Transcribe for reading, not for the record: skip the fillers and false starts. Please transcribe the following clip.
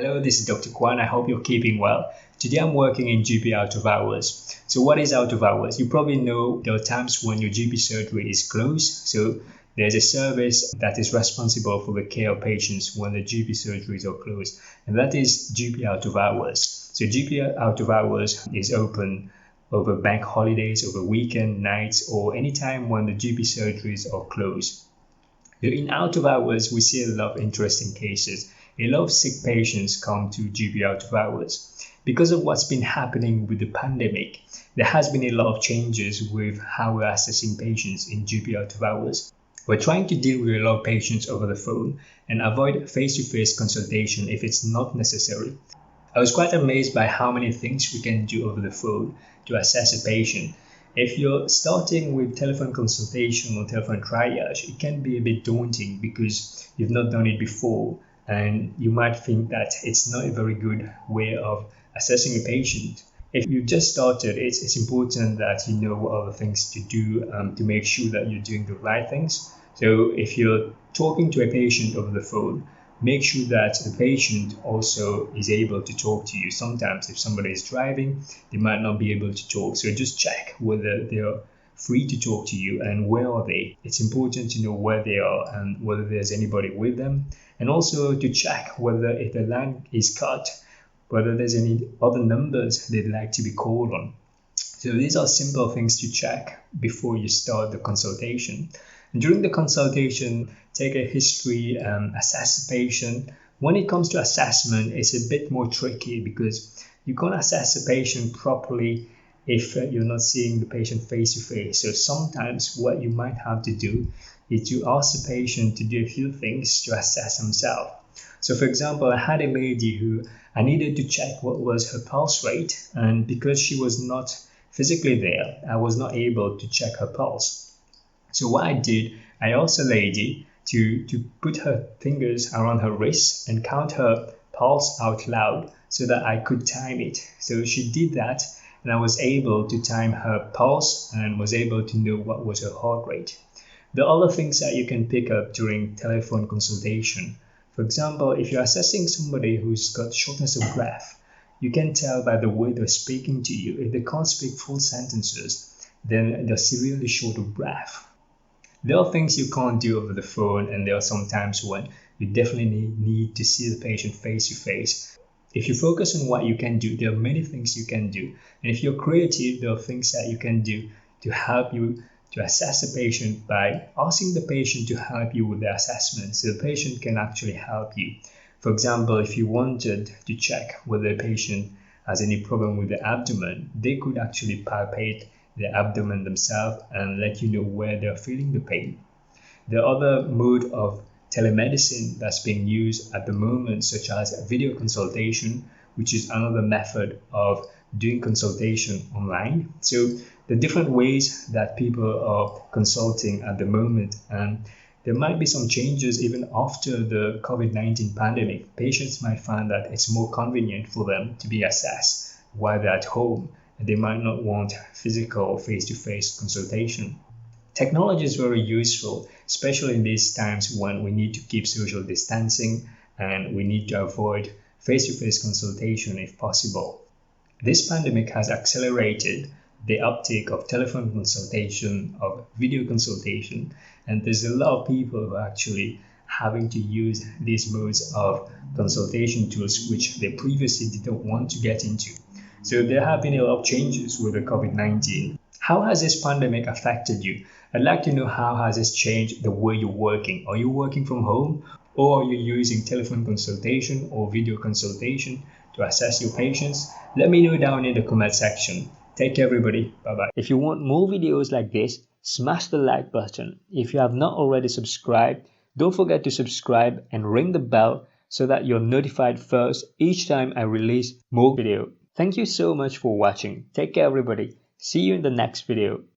Hello, this is Dr. Kwun. I hope you're keeping well. Today I'm working in GP out of hours. So what is out of hours? You probably know there are times when your GP surgery is closed. So there's a service that is responsible for the care of patients when the GP surgeries are closed, and that is GP out of hours. So GP out of hours is open over bank holidays, over weekend nights, or any time when the GP surgeries are closed. In out of hours, we see a lot of interesting cases. A lot of sick patients come to GP out of hours. Because of what's been happening with the pandemic, there has been a lot of changes with how we're assessing patients in GP out of hours. We're trying to deal with a lot of patients over the phone and avoid face-to-face consultation if it's not necessary. I was quite amazed by how many things we can do over the phone to assess a patient. If you're starting with telephone consultation or telephone triage, it can be a bit daunting because you've not done it before, and you might think that it's not a very good way of assessing a patient. If you've just started, it's important that you know what are the things to do to make sure that you're doing the right things. So if you're talking to a patient over the phone, make sure that the patient also is able to talk to you. Sometimes if somebody is driving, they might not be able to talk. So just check whether they're free to talk to you and where are they. It's important to know where they are and whether there's anybody with them. And also to check whether if the line is cut, whether there's any other numbers they'd like to be called on. So these are simple things to check before you start the consultation. And during the consultation, take a history, assess the patient. When it comes to assessment, it's a bit more tricky because you can't assess a patient properly if you're not seeing the patient face to face. So sometimes what you might have to do is to ask the patient to do a few things to assess himself. So for example, I had a lady who I needed to check what was her pulse rate, and because she was not physically there, I was not able to check her pulse. So what I did, I asked a lady to put her fingers around her wrist and count her pulse out loud so that I could time it. So she did that, and I was able to time her pulse and was able to know what was her heart rate. There are other things that you can pick up during telephone consultation. For example, if you're assessing somebody who's got shortness of breath, you can tell by the way they're speaking to you. If they can't speak full sentences, then they're severely short of breath. There are things you can't do over the phone, and there are some times when you definitely need to see the patient face to face. If you focus on what you can do, there are many things you can do. And if you're creative, there are things that you can do to help you to assess the patient by asking the patient to help you with the assessment, so the patient can actually help you. For example, if you wanted to check whether the patient has any problem with the abdomen, they could actually palpate the abdomen themselves and let you know where they're feeling the pain. The other mode of telemedicine that's being used at the moment, such as video consultation, which is another method of doing consultation online. So the different ways that people are consulting at the moment, and there might be some changes even after the COVID-19 pandemic. Patients might find that it's more convenient for them to be assessed while they're at home. They might not want physical face-to-face consultation. Technology is very useful, especially in these times when we need to keep social distancing and we need to avoid face-to-face consultation if possible. This pandemic has accelerated the uptake of telephone consultation, of video consultation, and there's a lot of people who are actually having to use these modes of consultation tools which they previously didn't want to get into. So there have been a lot of changes with the COVID-19. How has this pandemic affected you? I'd like to know, how has this changed the way you're working? Are you working from home, or are you using telephone consultation or video consultation to assess your patients? Let me know down in the comment section. Take care, everybody. Bye-bye. If you want more videos like this, smash the like button. If you have not already subscribed, don't forget to subscribe and ring the bell so that you're notified first each time I release more video. Thank you so much for watching. Take care, everybody. See you in the next video.